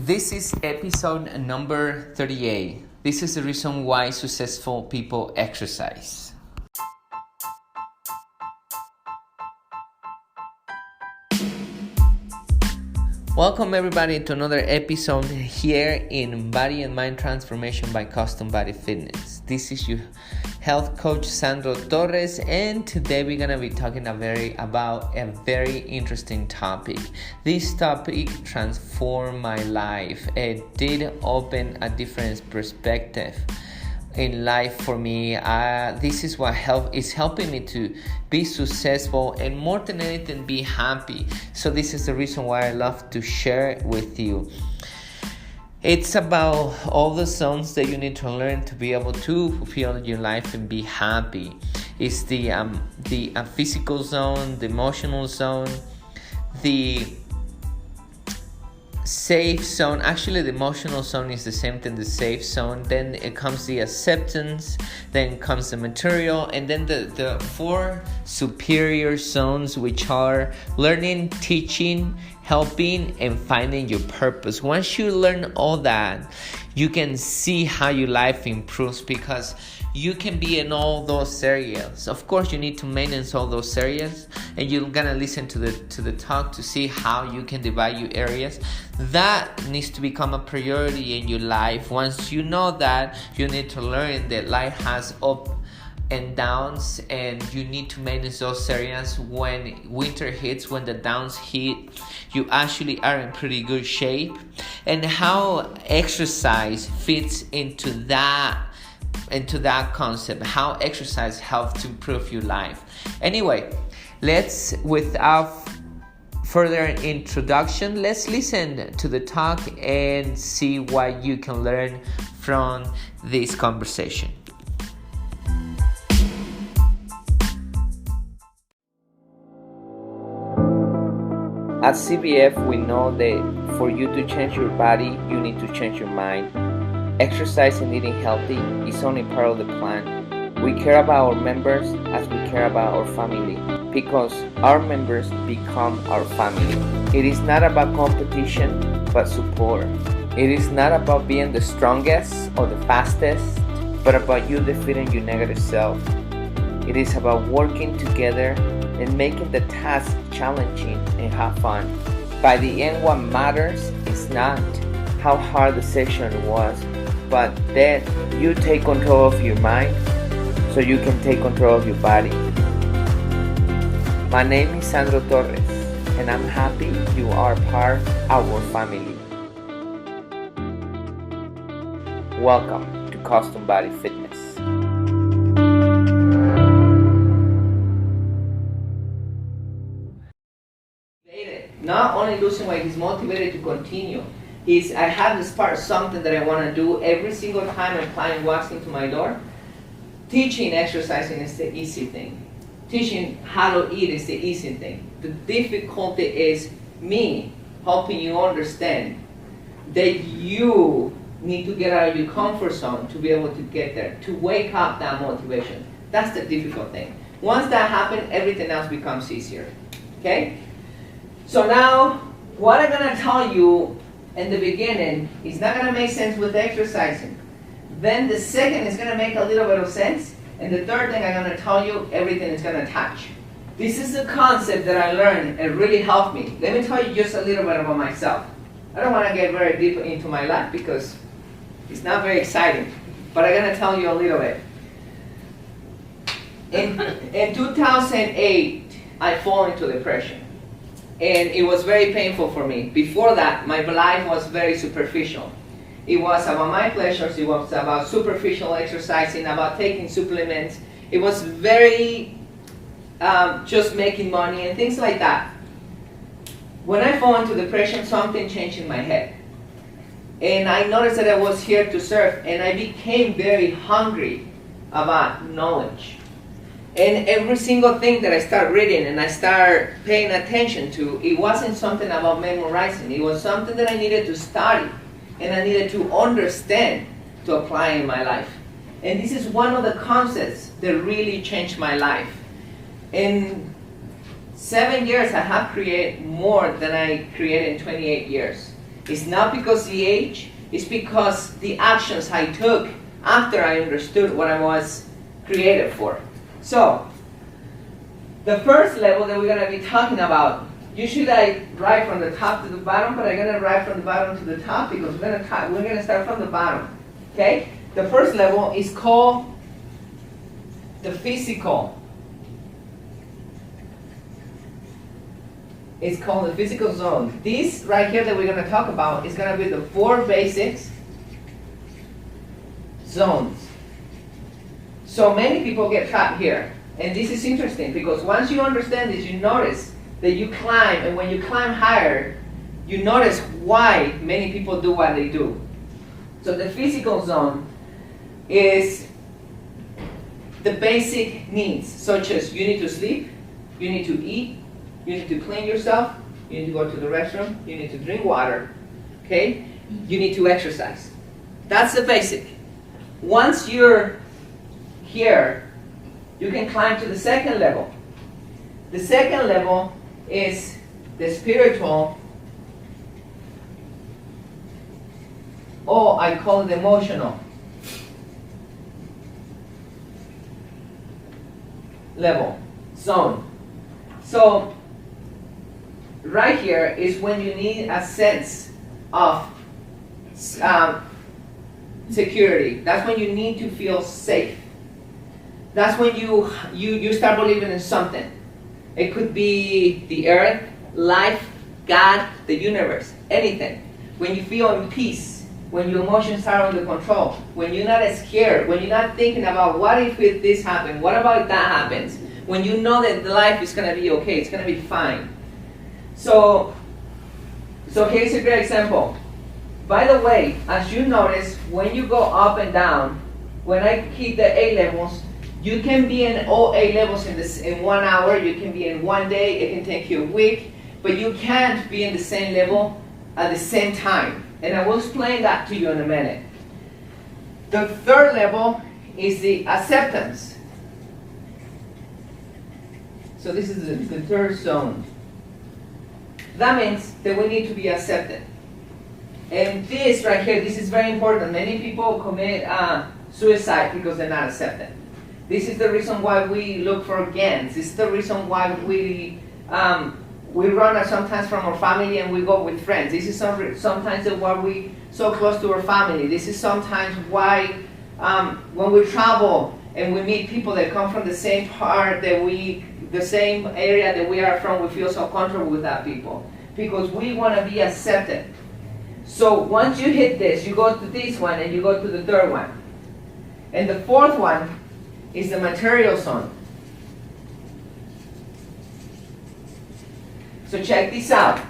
This is episode number 38. This is the reason why successful people exercise. Welcome everybody to another episode here in Body and Mind Transformation by Custom Body Fitness. This is your health coach Sandro Torres, and today we're gonna be talking about a very interesting topic. This topic transformed my life. It did open a different perspective in life for me. This is what is helping me to be successful and more than anything be happy. So this is the reason why I love to share it with you. It's about all the zones that you need to learn to be able to fulfill your life and be happy. It's the physical zone, the emotional zone, the safe zone. Actually, the emotional zone is the same thing, the safe zone. Then it comes the acceptance, then comes the material, and then the four superior zones, which are learning, teaching, helping, and finding your purpose. Once you learn all that, you can see how your life improves, because you can be in all those areas. Of course, you need to maintenance all those areas, and you're gonna listen to the talk to see how you can divide your areas. That needs to become a priority in your life. Once you know that, you need to learn that life has up and downs, and you need to manage those areas. When winter hits, when the downs hit, you actually are in pretty good shape, and how exercise fits into that concept, how exercise helps to improve your life. Anyway, without further introduction, let's listen to the talk and see what you can learn from this conversation. At CBF, we know that for you to change your body, you need to change your mind. Exercise and eating healthy is only part of the plan. We care about our members as we care about our family, because our members become our family. It is not about competition, but support. It is not about being the strongest or the fastest, but about you defeating your negative self. It is about working together and making the task challenging and have fun. By the end, what matters is not how hard the session was, but that you take control of your mind so you can take control of your body. My name is Sandro Torres, and I'm happy you are part of our family. Welcome to Custom Body Fitness. Not only losing weight, he's motivated to continue. I have this part, something that I want to do every single time a client walks into my door. Teaching exercising is the easy thing. Teaching how to eat is the easy thing. The difficulty is me helping you understand that you need to get out of your comfort zone to be able to get there, to wake up that motivation. That's the difficult thing. Once that happens, everything else becomes easier. Okay? So now, what I'm going to tell you in the beginning is not going to make sense with exercising. Then the second is going to make a little bit of sense. And the third thing I'm going to tell you, everything is going to touch. This is the concept that I learned and really helped me. Let me tell you just a little bit about myself. I don't want to get very deep into my life because it's not very exciting. But I'm going to tell you a little bit. In 2008, I fall into depression. And it was very painful for me. Before that, my life was very superficial. It was about my pleasures, it was about superficial exercising, about taking supplements. It was very just making money and things like that. When I fall into depression, something changed in my head. And I noticed that I was here to serve, and I became very hungry about knowledge. And every single thing that I start reading and I start paying attention to, it wasn't something about memorizing. It was something that I needed to study and I needed to understand to apply in my life. And this is one of the concepts that really changed my life. In 7 years, I have created more than I created in 28 years. It's not because the age, it's because the actions I took after I understood what I was created for. So, the first level that we're going to be talking about, usually I write from the top to the bottom, but I'm going to write from the bottom to the top because we're going to start from the bottom. Okay? The first level is called the physical. It's called the physical zone. This right here that we're going to talk about is going to be the 4 basic zones. So many people get trapped here. And this is interesting because once you understand this, you notice that you climb, and when you climb higher, you notice why many people do what they do. So the physical zone is the basic needs, such as you need to sleep, you need to eat, you need to clean yourself, you need to go to the restroom, you need to drink water, okay? You need to exercise. That's the basic. Once you're here, you can climb to the second level. The second level is the spiritual, or I call it emotional level, zone. So, right here is when you need a sense of security. That's when you need to feel safe. That's when you start believing in something. It could be the earth, life, God, the universe, anything. When you feel in peace, when your emotions are under control, when you're not scared, when you're not thinking about what if this happens, what about if that happens, when you know that the life is going to be okay, it's going to be fine. So here's a great example. By the way, as you notice, when you go up and down, when I hit the A levels, you can be in all A levels in 1 hour, you can be in 1 day, it can take you a week, but you can't be in the same level at the same time. And I will explain that to you in a minute. The third level is the acceptance. So this is the third zone. That means that we need to be accepted. And this right here, this is very important. Many people commit suicide because they're not accepted. This is the reason why we look for gangs. This is the reason why we run sometimes from our family and we go with friends. This is sometimes why we so close to our family. This is sometimes why when we travel and we meet people that come from the same part the same area that we are from, we feel so comfortable with that people because we want to be accepted. So once you hit this, you go to this one and you go to the third one. And the fourth one is the material zone. So check this out.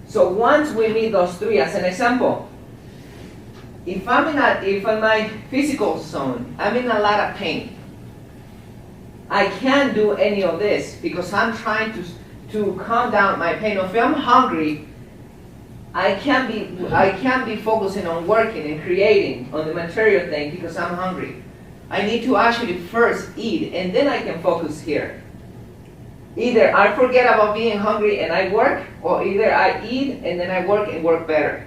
So once we meet those three, as an example, if I'm in my physical zone, I'm in a lot of pain. I can't do any of this because I'm trying to calm down my pain. If I'm hungry, I can't be focusing on working and creating on the material thing because I'm hungry. I need to actually first eat and then I can focus here. Either I forget about being hungry and I work, or either I eat and then I work and work better.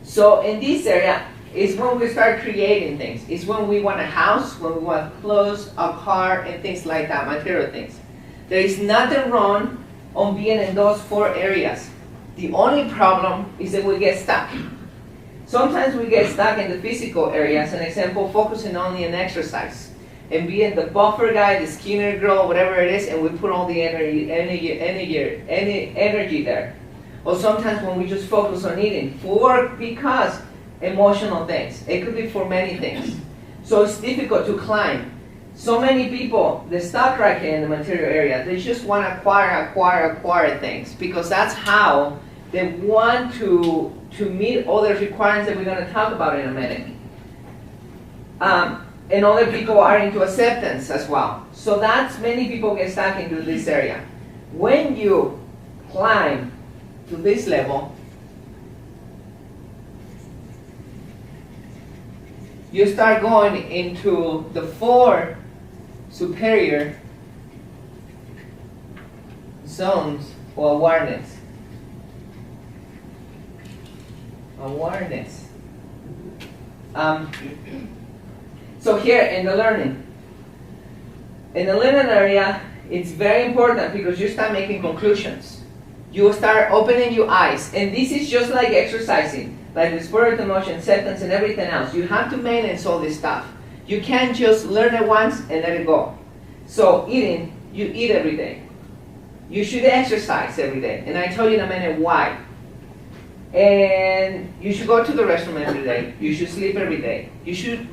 So in this area is when we start creating things. It's when we want a house, when we want clothes, a car, and things like that, material things. There is nothing wrong on being in those 4 areas. The only problem is that we get stuck. Sometimes we get stuck in the physical area, as an example, focusing only on exercise. And being the buffer guy, the skinner girl, whatever it is, and we put all the energy there. Or sometimes when we just focus on eating, because emotional things. It could be for many things. So it's difficult to climb. So many people, they're stuck right here in the material area. They just want to acquire things because that's how they want to meet all the requirements that we're going to talk about in a minute. And other people are into acceptance as well. So that's many people get stuck into this area. When you climb to this level, you start going into the 4 superior zones or awareness. awareness. So here in the learning area, it's very important because you start making conclusions. You start opening your eyes. And this is just like exercising, like the spirit, emotion, acceptance, and everything else. You have to manage all this stuff. You can't just learn it once and let it go. So eating, you eat every day. You should exercise every day. And I tell you in a minute why. And you should go to the restroom every day. You should sleep every day. You should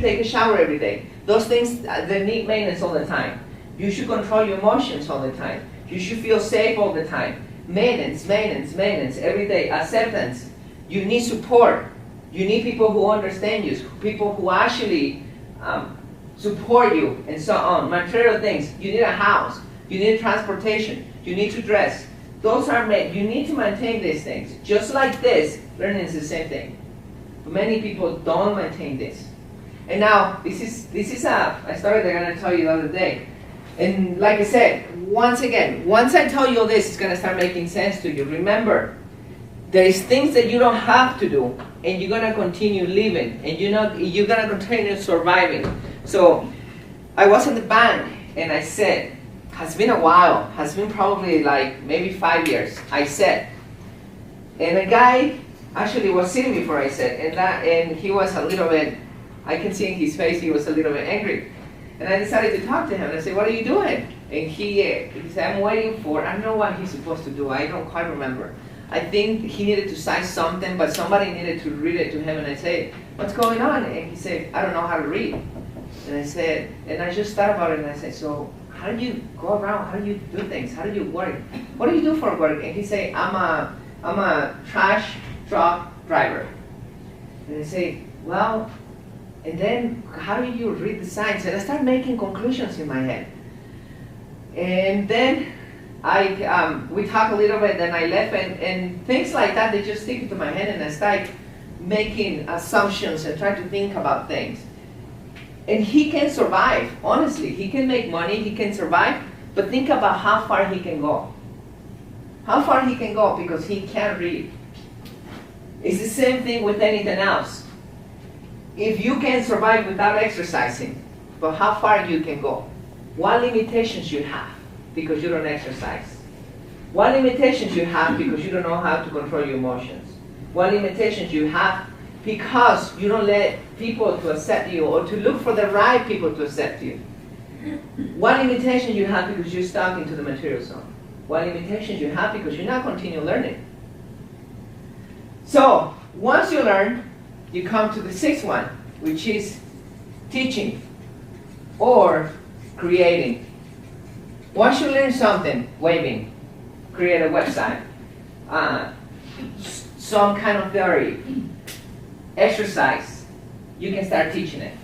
take a shower every day. Those things, they need maintenance all the time. You should control your emotions all the time. You should feel safe all the time. Maintenance, maintenance, maintenance every day. Acceptance. You need support. You need people who understand you, people who actually support you, and so on. Material things. You need a house. You need transportation. You need to dress. Those are made. You need to maintain these things. Just like this, learning is the same thing. But many people don't maintain this. And now, this is I started going to tell you the other day. And like I said, once again, once I tell you all this, it's going to start making sense to you. Remember, there is things that you don't have to do, and you're going to continue living, and you're going to continue surviving. So, I was in the band, and I said, has been a while, has been probably like maybe 5 years, I said. And a guy actually was sitting before I said, and he was a little bit, I can see in his face, he was a little bit angry. And I decided to talk to him, and I said, what are you doing? And he said, I'm waiting for, I don't know what he's supposed to do, I don't quite remember. I think he needed to sign something, but somebody needed to read it to him, and I said, what's going on? And he said, I don't know how to read. And I said, and I just thought about it, and I said, so how do you go around? How do you do things? How do you work? What do you do for work? And he said, I'm a trash truck driver. And I say, well, and then how do you read the signs? And I start making conclusions in my head. And then we talked a little bit, then I left, and things like that, they just stick into my head, and I start making assumptions and try to think about things. And he can survive, honestly. He can make money, he can survive, but think about how far he can go. How far he can go because he can't read. It's the same thing with anything else. If you can survive without exercising, but how far you can go? What limitations you have because you don't exercise? What limitations you have because you don't know how to control your emotions? What limitations you have because you don't let people to accept you or to look for the right people to accept you? What limitations you have because you're stuck into the material zone? What limitations you have because you're not continue learning? So, once you learn, you come to the sixth one, which is teaching or creating. Once you learn something, waving, create a website, some kind of theory, exercise, you can start teaching it.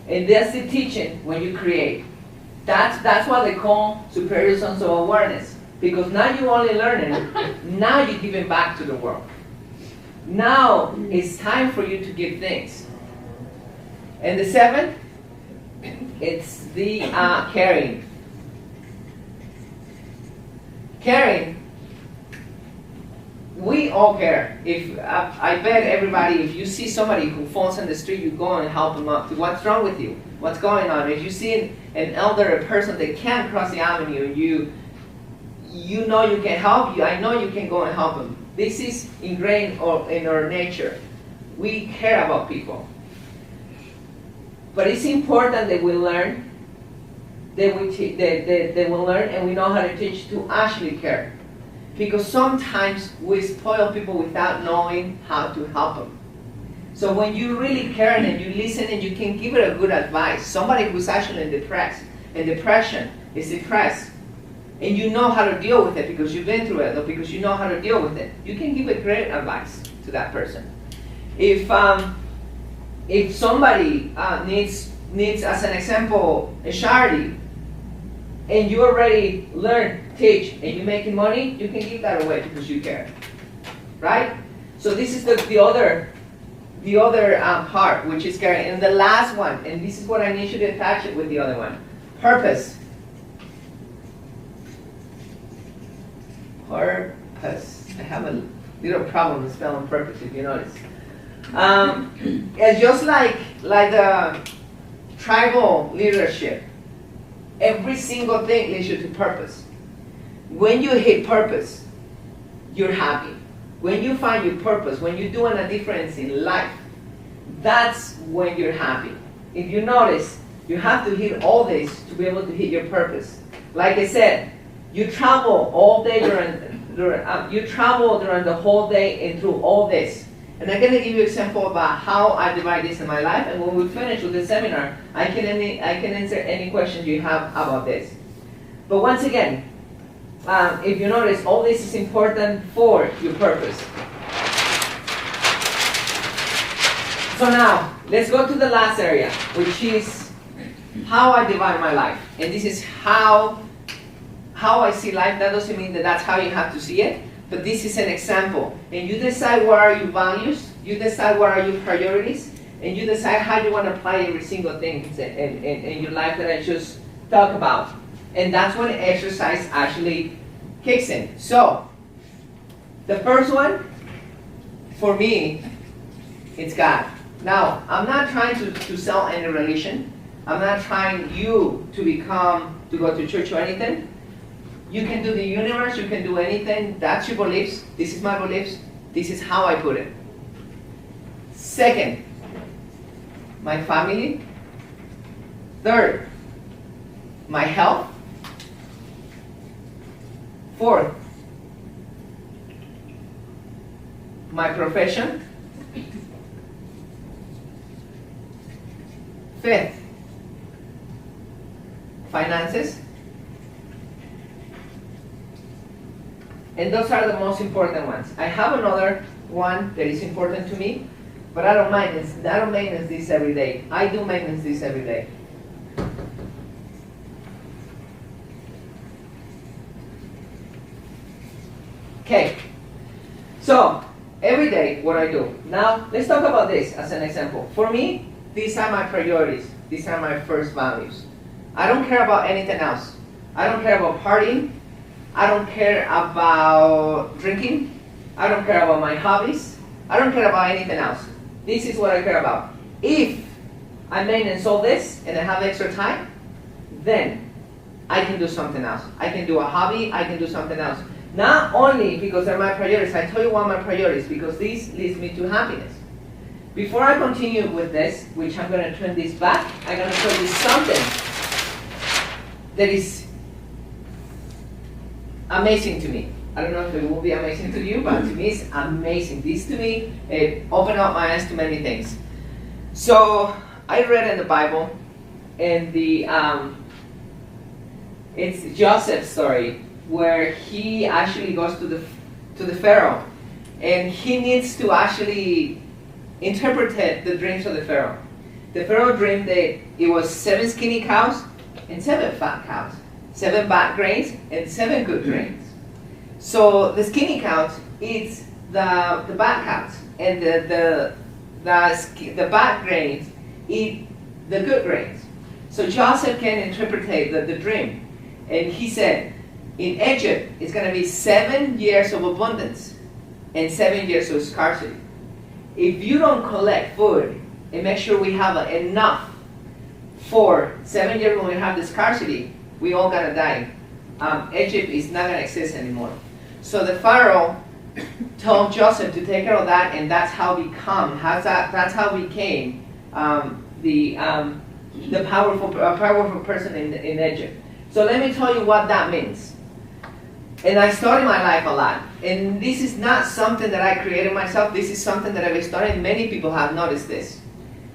And that's the teaching when you create. That's what they call superior zones of awareness. Because now you're only learning, now you're giving back to the world. Now it's time for you to give things. And the seventh, it's the caring. Caring, we all care. If I bet everybody, if you see somebody who falls in the street, you go and help them up. What's wrong with you? What's going on? If you see an elderly person that can't cross the avenue, you know you can help you. I know you can go and help them. This is ingrained in our nature. We care about people. But it's important that we learn, that we learn and we know how to teach to actually care. Because sometimes we spoil people without knowing how to help them. So when you really care and you listen and you can give it a good advice, somebody who's actually in depression, is depressed, and you know how to deal with it because you've been through it or because you know how to deal with it, you can give a great advice to that person. If somebody needs, as an example, a charity, and you already learn, teach, and you're making money, you can give that away because you care, right? So this is the other part, which is caring. And the last one, and this is what I need you to attach it with the other one, purpose. Purpose. I have little problem spelled on purpose, if you notice. It's just like the tribal leadership. Every single thing leads you to purpose. When you hit purpose, you're happy. When you find your purpose, when you're doing a difference in life, that's when you're happy. If you notice, you have to hit all this to be able to hit your purpose. Like I said, you travel all day you travel during the whole day and through all this. And I'm going to give you an example about how I divide this in my life. And when we finish with the seminar, I can answer any questions you have about this. But once again, if you notice, all this is important for your purpose. So now, let's go to the last area, which is how I divide my life. And this is how I see life. That doesn't mean that that's how you have to see it, but this is an example. And you decide what are your values, you decide what are your priorities, and you decide how you want to apply every single thing in your life that I just talked about. And that's when exercise actually kicks in. So, the first one, for me, it's God. Now, I'm not trying to sell any religion. I'm not trying you to go to church or anything. You can do the universe, you can do anything. That's your beliefs. This is my beliefs. This is how I put it. Second, my family. Third, my health. Fourth, my profession. Fifth, finances. And those are the most important ones. I have another one that is important to me, but I don't maintenance this every day. I do maintenance this every day. Okay, so every day what I do. Now let's talk about this as an example. For me, these are my priorities. These are my first values. I don't care about anything else. I don't care about partying. I don't care about drinking. I don't care about my hobbies. I don't care about anything else. This is what I care about. If I maintenance all this and I have extra time, then I can do something else. I can do a hobby. I can do something else. Not only because they're my priorities. I tell you what my priorities, because this leads me to happiness. Before I continue with this, which I'm going to turn this back, I'm going to show you something that is amazing to me. I don't know if it will be amazing to you, but to me it's amazing. This to me, it opened up my eyes to many things. So I read in the Bible, in the it's Joseph's story, where he actually goes to the Pharaoh, and he needs to actually interpret the dreams of the Pharaoh. The Pharaoh dreamed that it was 7 skinny cows and 7 fat cows, 7 bad grains and 7 good grains. So the skinny cows eats the bad cows, and the bad grains eat the good grains. So Joseph can interpret the dream, and he said, in Egypt it's going to be 7 years of abundance and 7 years of scarcity. If you don't collect food and make sure we have enough for 7 years when we have the scarcity, we all gonna die. Egypt is not gonna exist anymore. So the Pharaoh told Joseph to take care of that, and that's how we became the powerful person in Egypt. So let me tell you what that means. And I study my life a lot. And this is not something that I created myself. This is something that I've studied. Many people have noticed this.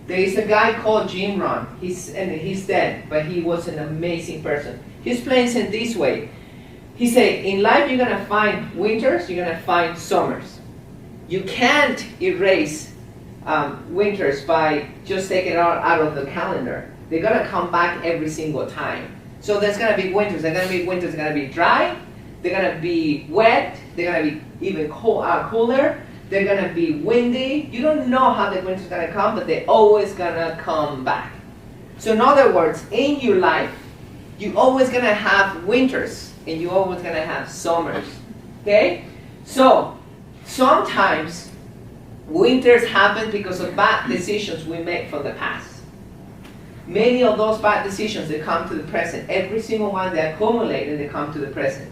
There is a guy called Jim Rohn. He's dead, but he was an amazing person. He explains it this way. He said, in life you're going to find winters, you're going to find summers. You can't erase winters by just taking it out of the calendar. They're going to come back every single time. So there's going to be winters. They're going to be winters. They're going to be dry. They're going to be wet. They're going to be even cooler. They're going to be windy. You don't know how the winter's going to come, but they're always going to come back. So in other words, in your life, you're always going to have winters, and you're always going to have summers. Okay? So Sometimes winters happen because of bad decisions we make from the past. Many of those bad decisions, they come to the present. Every single one, they accumulate and they come to the present.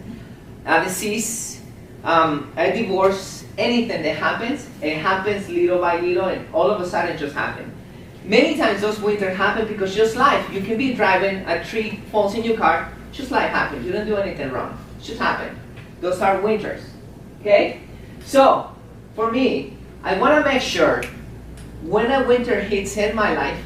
A disease, a divorce, anything that happens, it happens little by little and all of a sudden it just happens. Many times those winters happen because just life. You can be driving, a tree falls in your car, just life happens. You don't do anything wrong. It just happens. Those are winters. Okay? So, for me, I want to make sure when a winter hits in my life,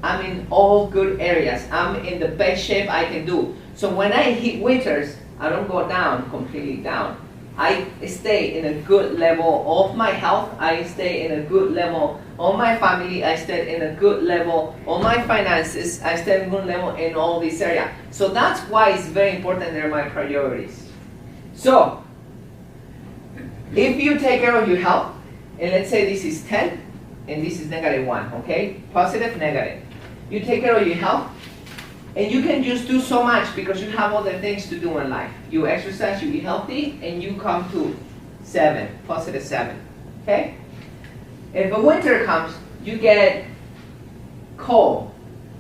I'm in all good areas. I'm in the best shape I can do. So when I hit winters, I don't go down, completely down. I stay in a good level of my health. I stay in a good level of my family. I stay in a good level of my finances. I stay in a good level in all these areas. So that's why it's very important. They're my priorities. So if you take care of your health, and let's say this is 10, and this is -1, okay? Positive, negative. You take care of your health, and you can just do so much because you have other things to do in life. You exercise, you eat healthy, and you come to 7, positive 7, okay? If a winter comes, you get cold,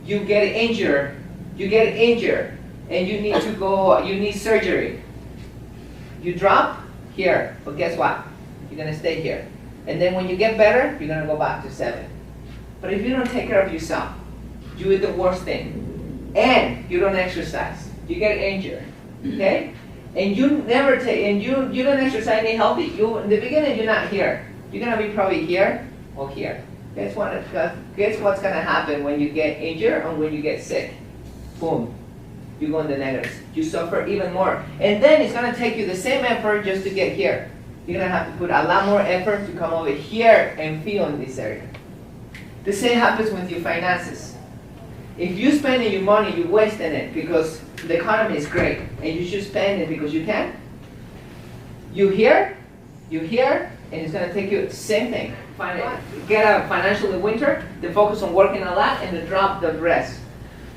you get injured, and you need to go, you need surgery. You drop here, but guess what? You're gonna stay here. And then when you get better, you're gonna go back to 7. But if you don't take care of yourself, you eat the worst thing, and you don't exercise, you get injured, okay? And you never take, and you don't exercise any healthy. You in the beginning you're not here. You're gonna be probably here or here. Guess what's gonna happen when you get injured and when you get sick? Boom, you go in the negatives. You suffer even more, and then it's gonna take you the same effort just to get here. You're gonna have to put a lot more effort to come over here and feel in this area. The same happens with your finances. If you spend your money, you're wasting it because the economy is great and you should spend it because you can. You're here, and it's gonna take you the same thing. Get a financially winter, they focus on working a lot and they drop the rest.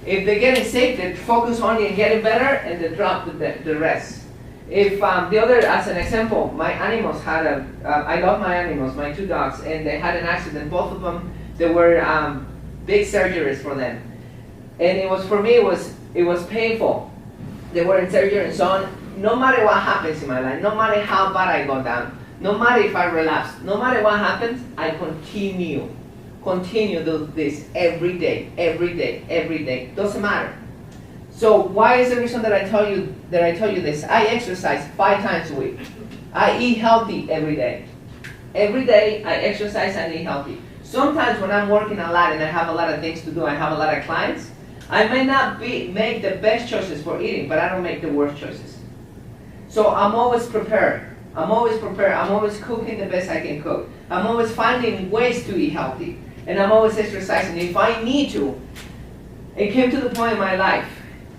If they're getting sick, they focus only on getting better and they drop the rest. If the other, as an example, my animals had I love my animals, my 2 dogs, and they had an accident. Both of them, they were big surgeries for them. And it was, for me, it was painful. They were in surgery and so on. No matter what happens in my life, no matter how bad I go down, no matter if I relapse, no matter what happens, I continue do this every day. Doesn't matter. So why is the reason that I tell you this? I exercise 5 times a week. I eat healthy every day. Every day I exercise and eat healthy. Sometimes when I'm working a lot and I have a lot of things to do, I have a lot of clients, I may not make the best choices for eating, but I don't make the worst choices. So I'm always prepared. I'm always cooking the best I can cook. I'm always finding ways to eat healthy. And I'm always exercising. If I need to, it came to the point in my life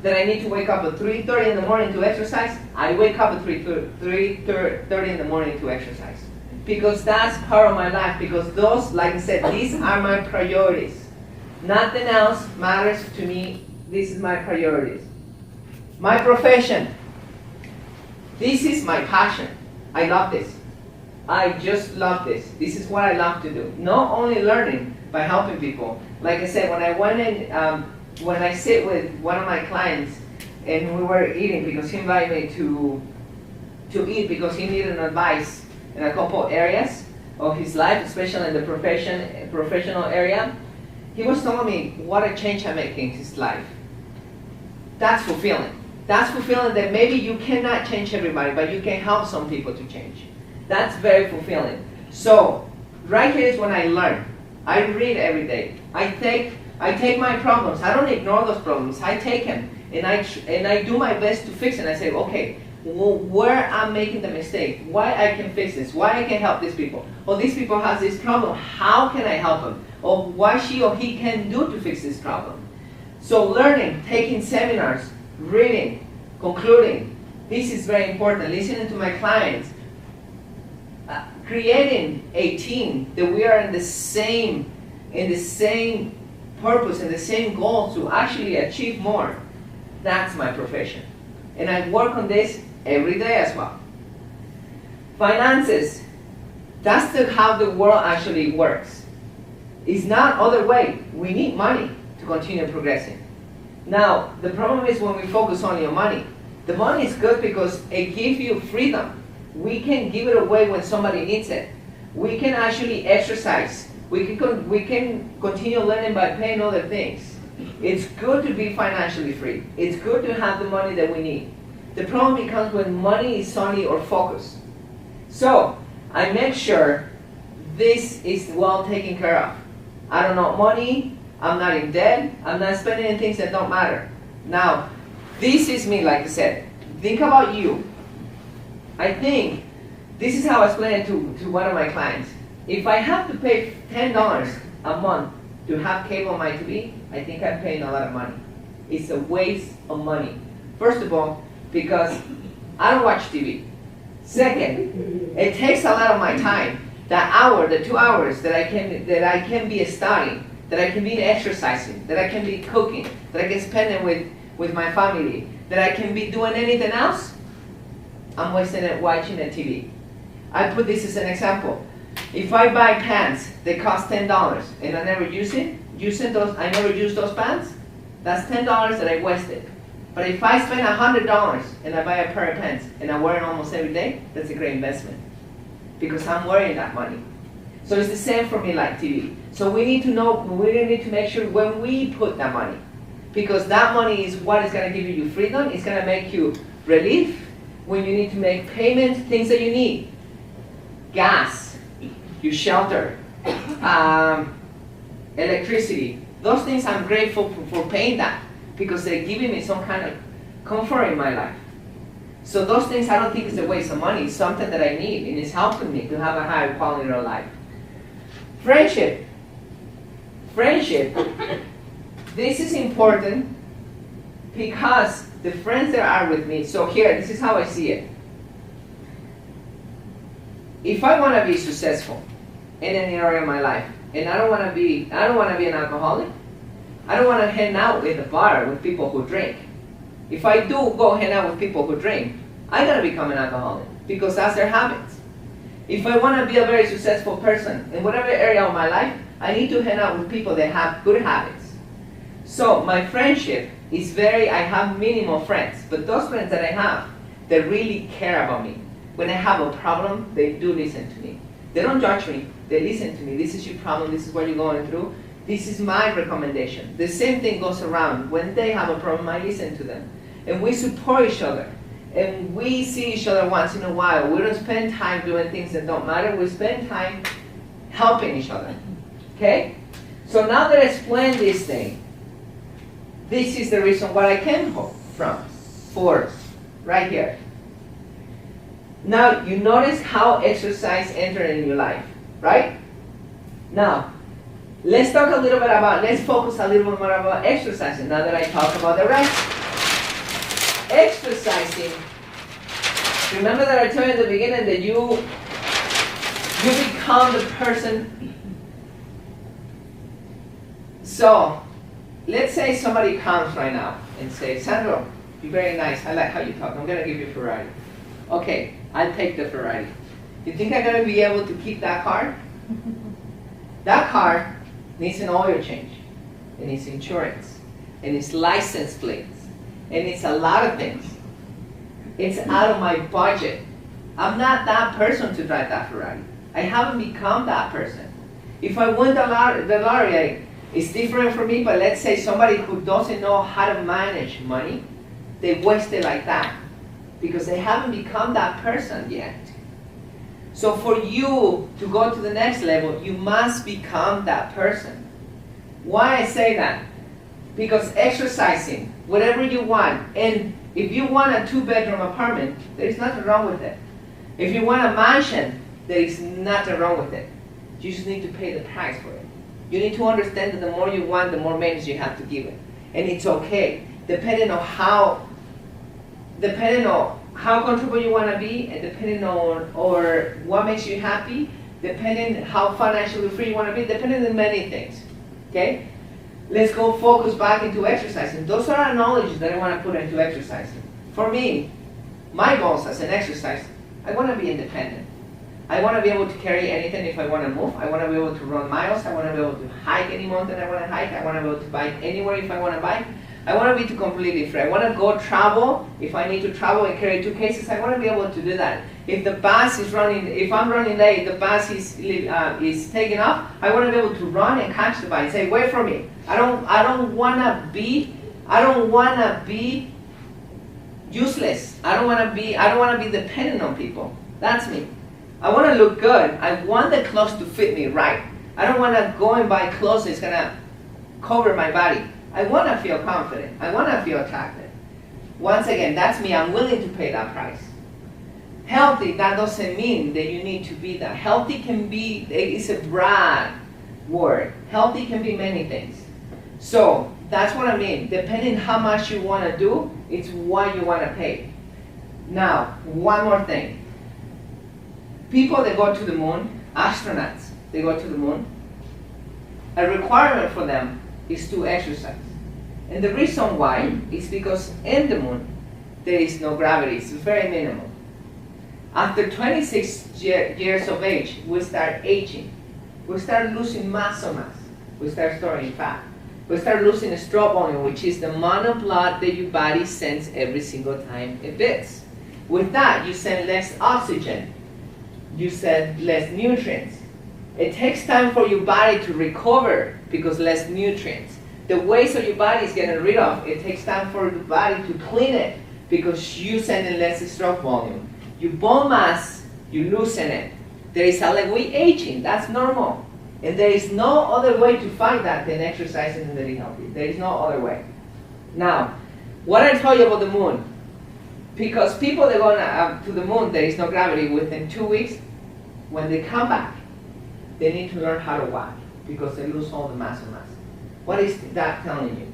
that I need to wake up at 3:30 in the morning to exercise. I wake up at 3:30 in the morning to exercise. Because that's part of my life. Because those, like I said, these are my priorities. Nothing else matters to me. This is my priorities. My profession. This is my passion. I love this. I just love this. This is what I love to do. Not only learning, but helping people. Like I said, when I went in, when I sit with one of my clients and we were eating because he invited me to eat because he needed advice in a couple areas of his life, especially in the professional area, he was telling me what a change I make in his life. That's fulfilling. That's fulfilling that maybe you cannot change everybody, but you can help some people to change. That's very fulfilling. So, right here is when I learn. I read every day. I take my problems. I don't ignore those problems. I take them and I do my best to fix it. I say, okay, well, where I'm making the mistake, why I can fix this, why I can help these people. Or these people has this problem. How can I help them? Or what she or he can do to fix this problem. So learning, taking seminars, reading, concluding. This is very important. Listening to my clients. Creating a team that we are in the same purpose and the same goal to actually achieve more. That's my profession. And I work on this every day as well. Finances. That's how the world actually works. It's not other way. We need money to continue progressing. Now, the problem is when we focus only on money. The money is good because it gives you freedom. We can give it away when somebody needs it. We can actually exercise. We can continue learning by paying other things. It's good to be financially free. It's good to have the money that we need. The problem becomes when money is only our focus. So, I make sure this is well taken care of. I don't know money, I'm not in debt, I'm not spending on things that don't matter. Now, this is me, like I said. Think about you. I think, this is how I explain it to one of my clients. If I have to pay $10 a month to have cable on my TV, I think I'm paying a lot of money. It's a waste of money. First of all, because I don't watch TV. Second, it takes a lot of my time. That hour, the 2 hours that I can be studying, that I can be exercising, that I can be cooking, that I can spend it with my family, that I can be doing anything else, I'm wasting it watching the TV. I put this as an example. If I buy pants, they cost $10 and I never use I never use those pants, that's $10 that I wasted. But if I spend $100 and I buy a pair of pants and I wear it almost every day, that's a great investment because I'm wearing that money. So it's the same for me like TV. So we need to know, we need to make sure when we put that money, because that money is what is going to give you freedom, it's going to make you relief when you need to make payments, things that you need. Gas, your shelter, electricity. Those things I'm grateful for paying that because they're giving me some kind of comfort in my life. So those things I don't think is a waste of money. It's something that I need and it's helping me to have a higher quality of life. Friendship. Friendship. This is important because the friends that are with me, so here, this is how I see it. If I want to be successful in any area of my life, and I don't want to be an alcoholic, I don't want to hang out with a bar with people who drink. If I do go hang out with people who drink, I gotta become an alcoholic because that's their habits. If I want to be a very successful person in whatever area of my life, I need to hang out with people that have good habits. So my friendship is I have minimal friends, but those friends that I have, they really care about me. When I have a problem, they do listen to me. They don't judge me, they listen to me. This is your problem, this is what you're going through. This is my recommendation. The same thing goes around. When they have a problem, I listen to them. And we support each other. And we see each other once in a while. We don't spend time doing things that don't matter. We spend time helping each other. Okay? So now that I explained this thing, this is the reason why I came for, right here. Now, you notice how exercise entered in your life, right? Now, let's focus a little bit more about exercising now that I talk about the rest. Exercising, remember that I told you in the beginning that you become the person. So, let's say somebody comes right now and says, Sandro, you're very nice, I like how you talk, I'm going to give you a Ferrari. Okay, I'll take the Ferrari. You think I'm going to be able to keep that car? That car needs an oil change, and it's insurance, and it's license plates, and it's a lot of things. It's out of my budget. I'm not that person to drive that Ferrari. I haven't become that person. If I win the lottery, it's different for me, but let's say somebody who doesn't know how to manage money, they waste it like that because they haven't become that person yet. So for you to go to the next level, you must become that person. Why I say that? Because exercising, whatever you want, and if you want a 2-bedroom apartment, there is nothing wrong with it. If you want a mansion, there is nothing wrong with it. You just need to pay the price for it. You need to understand that the more you want, the more maintenance you have to give it. And it's okay, depending on how comfortable you want to be, and depending on or what makes you happy, depending how financially free you want to be, depending on many things. Okay? Let's go focus back into exercising. Those are our knowledge that I want to put into exercising. For me, my goals as an exercise, I want to be independent. I want to be able to carry anything if I want to move. I want to be able to run miles. I want to be able to hike any mountain I want to hike. I want to be able to bike anywhere if I want to bike. I want to be completely free. I want to go travel. If I need to travel and carry 2 cases, I want to be able to do that. If the bus is running, if I'm running late, the bus is taking off, I want to be able to run and catch the bus and say, wait for me. I don't want to be useless. I don't want to be dependent on people. That's me. I want to look good. I want the clothes to fit me right. I don't want to go and buy clothes that's going to cover my body. I want to feel confident. I want to feel attractive. Once again, that's me. I'm willing to pay that price. Healthy, that doesn't mean that you need to be that. Healthy can be, it's a broad word. Healthy can be many things. So that's what I mean. Depending how much you want to do, it's what you want to pay. Now, one more thing. People that go to the moon, astronauts, they go to the moon, a requirement for them is to exercise. And the reason why is because in the moon, there is no gravity. It's very minimal. After 26 years of age, we start aging. We start losing muscle mass. We start storing fat. We start losing a stroke volume, which is the amount of blood that your body sends every single time it beats. With that, you send less oxygen. You send less nutrients. It takes time for your body to recover because less nutrients. The waste of your body is getting rid of. It takes time for the body to clean it because you send in less stroke volume. Your bone mass, you loosen it. There is like we aging. That's normal. And there is no other way to fight that than exercising and eating healthy. There is no other way. Now, what I told you about the moon, because people that go to the moon, there is no gravity. Within 2 weeks, when they come back, they need to learn how to walk because they lose all the muscle mass. What is that telling you?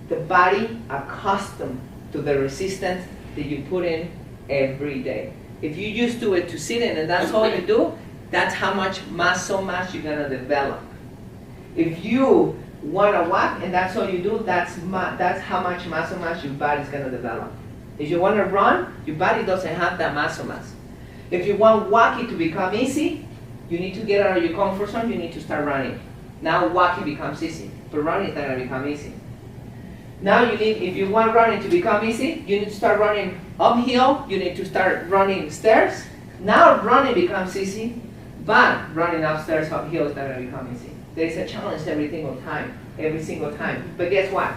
The body accustomed to the resistance that you put in every day. If you used to it to sit in and that's all you do, that's how much muscle mass you're gonna develop. If you wanna walk and that's all you do, that's how much muscle mass your body's gonna develop. If you wanna run, your body doesn't have that muscle mass. If you want walking to become easy, you need to get out of your comfort zone, you need to start running. Now walking becomes easy, but running is not gonna become easy. Now if you want running to become easy, you need to start running uphill, you need to start running stairs. Now running becomes easy, but running upstairs, uphill is not going to become easy. There is a challenge every single time. But guess what?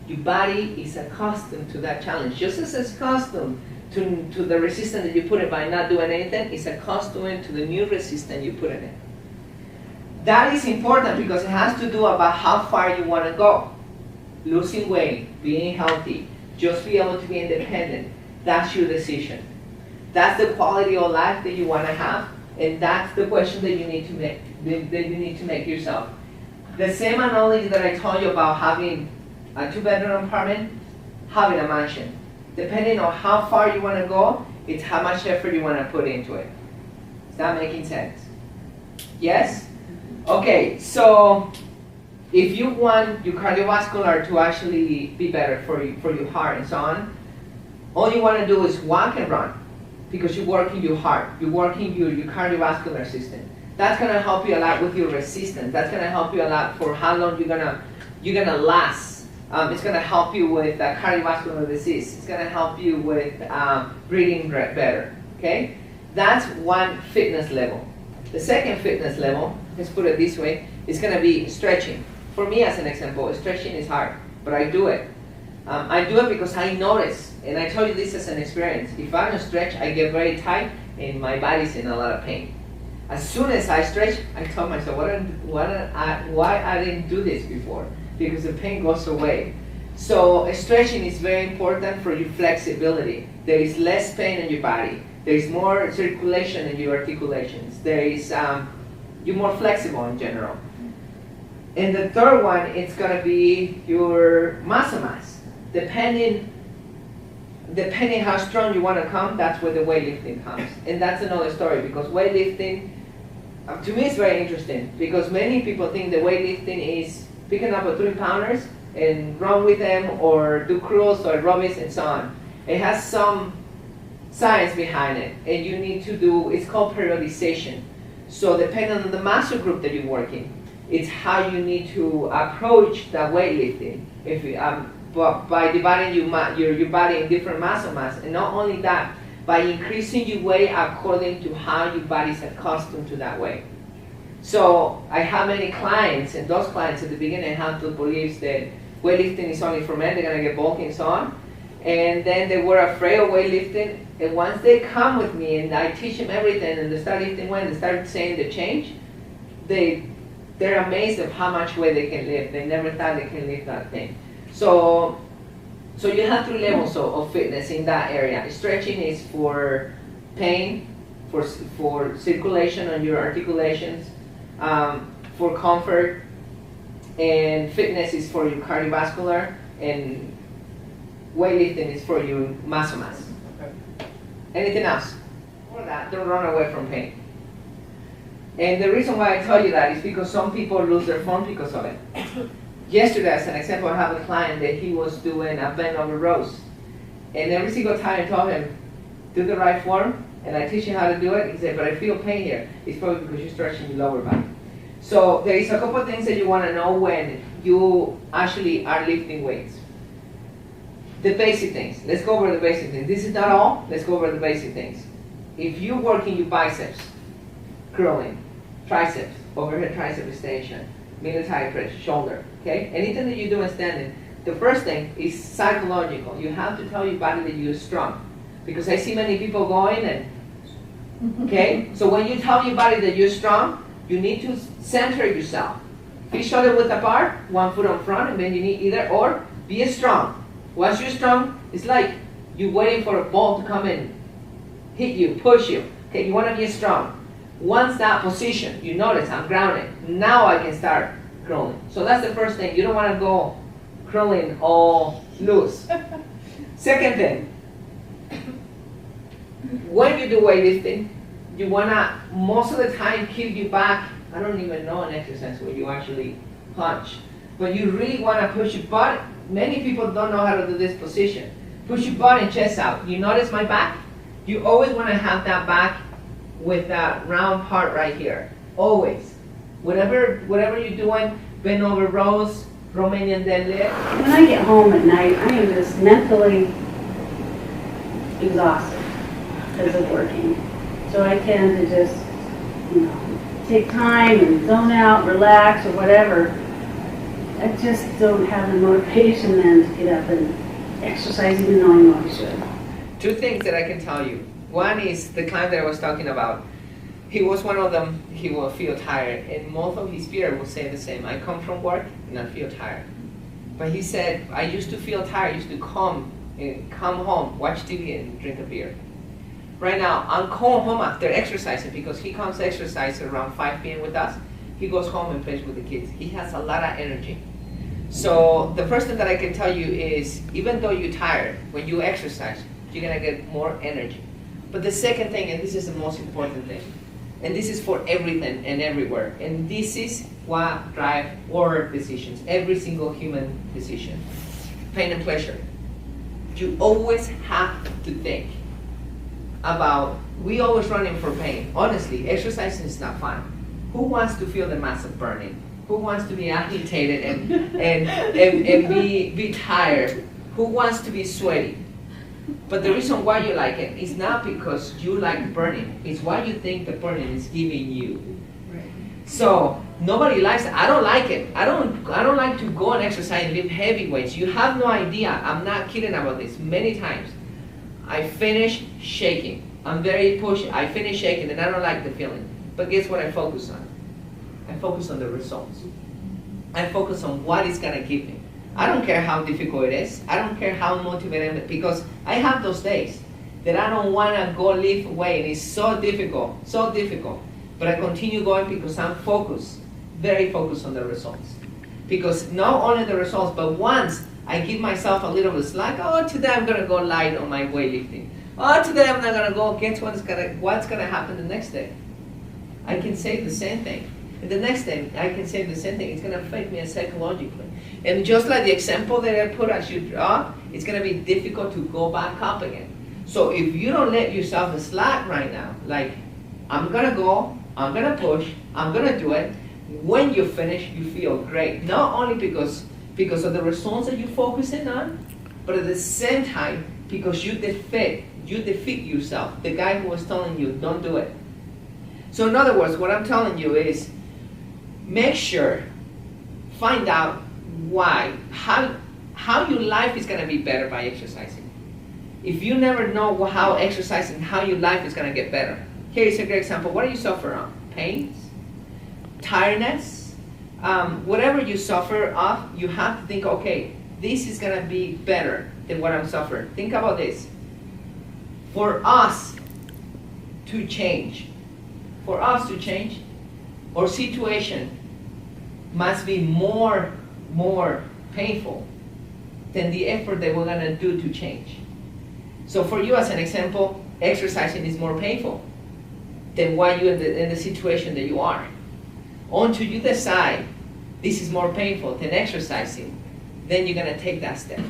Your body is accustomed to that challenge. Just as it's accustomed to the resistance that you put in by not doing anything, it's accustomed to the new resistance you put in it. That is important because it has to do about how far you want to go. Losing weight, being healthy, just be able to be independent. That's your decision. That's the quality of life that you want to have, and that's the question that you need to make yourself. The same analogy that I told you about having a 2-bedroom apartment, having a mansion. Depending on how far you want to go, it's how much effort you want to put into it. Is that making sense? Yes? Okay, so if you want your cardiovascular to actually be better for your heart and so on, all you want to do is walk and run because you're working your heart, you're working your cardiovascular system. That's going to help you a lot with your resistance. That's going to help you a lot for how long you're gonna last. It's going to help you with cardiovascular disease. It's going to help you with breathing better. Okay, that's one fitness level. The second fitness level, let's put it this way, is going to be stretching. For me, as an example, stretching is hard, but I do it. I do it because I notice, and I tell you this as an experience. If I don't stretch, I get very tight, and my body's in a lot of pain. As soon as I stretch, I tell myself, why I didn't do this before? Because the pain goes away. So stretching is very important for your flexibility. There is less pain in your body. There is more circulation in your articulations. There is you're more flexible in general. And the third one, it's going to be your muscle mass. Depending how strong you want to come, that's where the weightlifting comes. And that's another story because weightlifting, to me, it's very interesting because many people think that weightlifting is picking up a 3-pounders and run with them or do curls or aerobics and so on. It has some science behind it, and you need to do, it's called periodization. So depending on the muscle group that you're working, it's how you need to approach the weightlifting. If you, by dividing your body in different muscle mass, and not only that, by increasing your weight according to how your body's accustomed to that weight. So I have many clients, and those clients at the beginning have to believe that weightlifting is only for men, they're gonna get bulky and so on. And then they were afraid of weightlifting, and once they come with me and I teach them everything and they start lifting weight and they start saying the change, they're amazed of how much weight they can lift. They never thought they can lift that thing. So you have 3 levels of fitness in that area. Stretching is for pain, for circulation on your articulations, for comfort, and fitness is for your cardiovascular, and weightlifting is for your muscle mass. Okay. Anything else? For that, don't run away from pain. And the reason why I tell you that is because some people lose their form because of it. Yesterday, as an example, I have a client that he was doing a bend over rows. And every single time I told him, do the right form, and I teach you how to do it, he said, but I feel pain here. It's probably because you're stretching your lower back. So there is a couple of things that you want to know when you actually are lifting weights. The basic things. Let's go over the basic things. This is not all. Let's go over the basic things. If you're working your biceps, curling, triceps, overhead tricep extension, military press, shoulder, okay? Anything that you do in standing, the first thing is psychological. You have to tell your body that you're strong. Because I see many people going and, okay? So when you tell your body that you're strong, you need to center yourself. Feet shoulder width apart, 1 foot on front, and then you need either or, be strong. Once you're strong, it's like you're waiting for a ball to come in, hit you, push you. Okay, you want to be strong. Once that position, you notice I'm grounded. Now I can start curling. So that's the first thing. You don't want to go curling all loose. Second thing, when you do weightlifting, you want to, most of the time, keep your back. I don't even know an exercise where you actually punch. But you really want to push your butt. Many people don't know how to do this position. Push your butt and chest out. You notice my back? You always want to have that back with that round part right here. Always. Whatever you're doing, bend over rows, Romanian deadlift. When I get home at night, I am just mentally exhausted because of working. So I tend to just, take time and zone out, relax, or whatever. I just don't have the motivation then to get up and exercise even though I know I should. 2 things that I can tell you. One is the client that I was talking about. He was one of them, he will feel tired. And most of his peers will say the same. I come from work and I feel tired. But he said, I used to feel tired, I used to come home, watch TV and drink a beer. Right now, I'm going home after exercising because he comes to exercise around 5 p.m. with us. He goes home and plays with the kids. He has a lot of energy. So the first thing that I can tell you is, even though you're tired, when you exercise, you're gonna get more energy. But the second thing, and this is the most important thing, and this is for everything and everywhere, and this is what drives our decisions, every single human decision, pain and pleasure. You always have to think about, we always running for pain. Honestly, exercising is not fun. Who wants to feel the massive burning? Who wants to be agitated and be tired? Who wants to be sweaty? But the reason why you like it is not because you like burning. It's what you think the burning is giving you. So nobody likes it. I don't like it. I don't like to go and exercise and lift heavy weights. You have no idea. I'm not kidding about this. Many times I finish shaking. I'm very pushy. I finish shaking and I don't like the feeling. But guess what I focus on? I focus on the results. I focus on what it's gonna give me. I don't care how difficult it is. I don't care how motivated I am, because I have those days that I don't wanna go lift weight. It's so difficult. But I continue going because I'm focused, very focused on the results. Because not only the results, but once I give myself a little bit slack, oh, today I'm gonna go light on my weightlifting. Oh, today I'm not gonna go, guess what's gonna happen the next day? I can say the same thing. And the next day, I can say the same thing. It's going to affect me psychologically. And just like the example that I put as you draw, it's going to be difficult to go back up again. So if you don't let yourself slack right now, like, I'm gonna go, I'm gonna push, I'm gonna do it, when you finish, you feel great. Not only because of the results that you're focusing on, but at the same time, because you defeat yourself, the guy who was telling you, don't do it. So in other words, what I'm telling you is, make sure, find out why, how your life is gonna be better by exercising. If you never know how exercising, how your life is gonna get better. Here is a great example. What do you suffer on? Pains? Tiredness? Whatever you suffer of, you have to think, okay, this is gonna be better than what I'm suffering. Think about this. For us to change, our situation must be more painful than the effort that we're gonna do to change. So for you, as an example, exercising is more painful than why you're in the situation that you are. Until you decide this is more painful than exercising, then you're gonna take that step.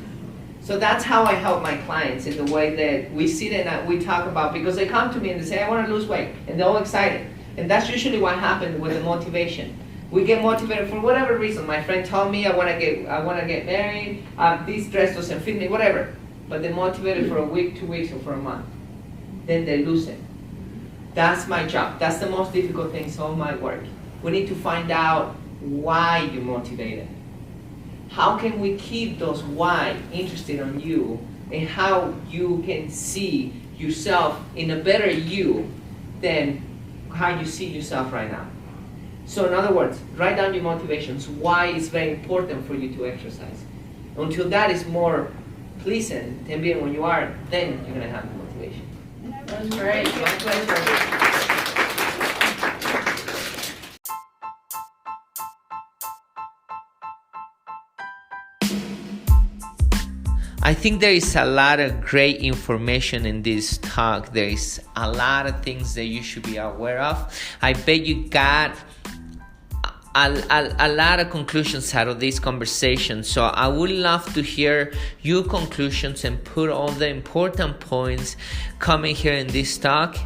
So that's how I help my clients, in the way that we sit and we talk about, because they come to me and they say, I wanna lose weight, and they're all excited. And that's usually what happens with the motivation. We get motivated for whatever reason. My friend told me I wanna get married, this dress doesn't fit me, whatever. But they're motivated for a week, 2 weeks, or for a month. Then they lose it. That's my job. That's the most difficult thing, so my work. We need to find out why you're motivated. How can we keep those why interested on you, and how you can see yourself in a better you than how you see yourself right now. So in other words, write down your motivations. Why is very important for you to exercise. Until that is more pleasant than being when you are, then you're going to have the motivation. That's great. My pleasure. I think there is a lot of great information in this talk. There is a lot of things that you should be aware of. I bet you got a lot of conclusions out of this conversation. So I would love to hear your conclusions and put all the important points coming here in this talk.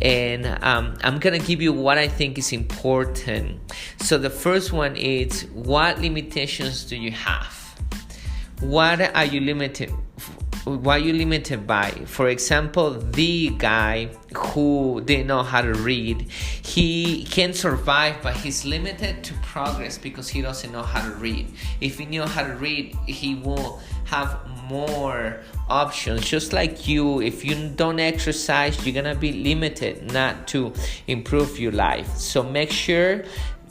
And I'm going to give you what I think is important. So the first one is, what limitations do you have? What are you limited? What are you limited by? For example, the guy who didn't know how to read, he can survive, but he's limited to progress because he doesn't know how to read. If he knew how to read, he will have more options. Just like you, if you don't exercise, you're gonna be limited not to improve your life. So make sure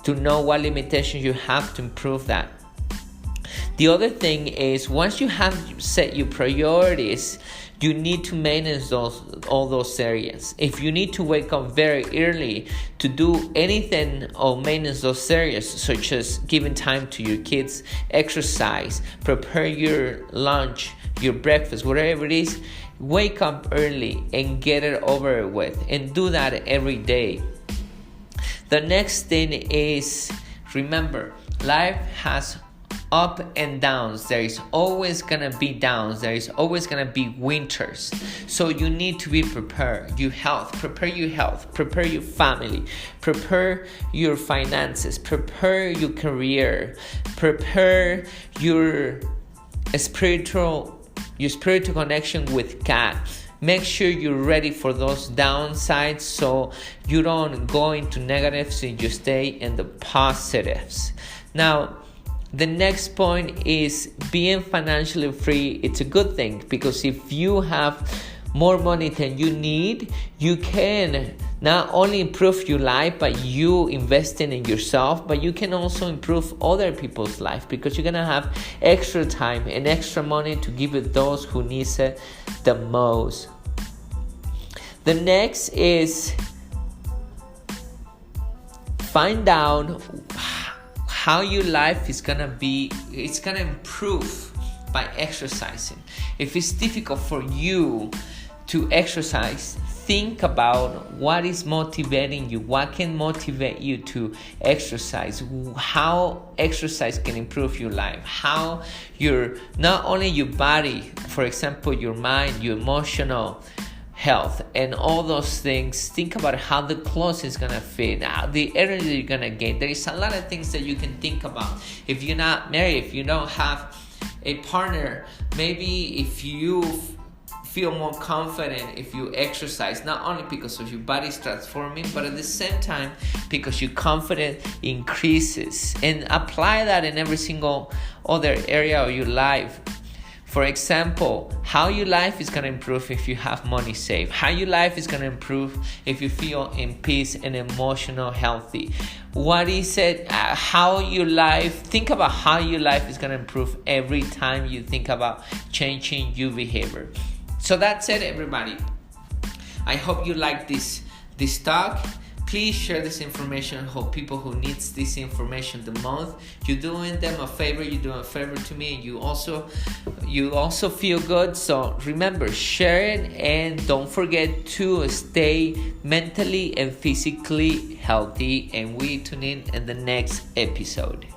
to know what limitations you have to improve that. The other thing is, once you have set your priorities, you need to manage all those areas. If you need to wake up very early to do anything or manage those areas, such as giving time to your kids, exercise, prepare your lunch, your breakfast, whatever it is, wake up early and get it over with, and do that every day. The next thing is, remember, life has up and downs. There is always gonna be downs. There is always gonna be winters. So you need to be prepared. Prepare your health, prepare your family, prepare your finances, prepare your career, prepare your spiritual connection with God. Make sure you're ready for those downsides, so you don't go into negatives and you stay in the positives. Now, the next point is, being financially free. It's a good thing, because if you have more money than you need, you can not only improve your life by you investing in yourself, but you can also improve other people's life, because you're gonna have extra time and extra money to give it those who need it the most. The next is, find out how your life is gonna be. It's gonna improve by exercising. If it's difficult for you to exercise, think about what is motivating you, what can motivate you to exercise, how exercise can improve your life, how not only your body, for example, your mind, your emotional health and all those things, think about how the clothes is gonna fit, how the energy you're gonna get. There is a lot of things that you can think about. If you're not married, if you don't have a partner, maybe if you feel more confident if you exercise, not only because of your body's transforming, but at the same time because your confidence increases. And apply that in every single other area of your life. For example, how your life is going to improve if you have money saved. How your life is going to improve if you feel in peace and emotional healthy. What is it? How your life, think about how your life is going to improve every time you think about changing your behavior. So that's it, everybody. I hope you like this talk. Please share this information with people who needs this information the most. You're doing them a favor. You're doing a favor to me, and you also feel good. So remember, share it, and don't forget to stay mentally and physically healthy. And we tune in the next episode.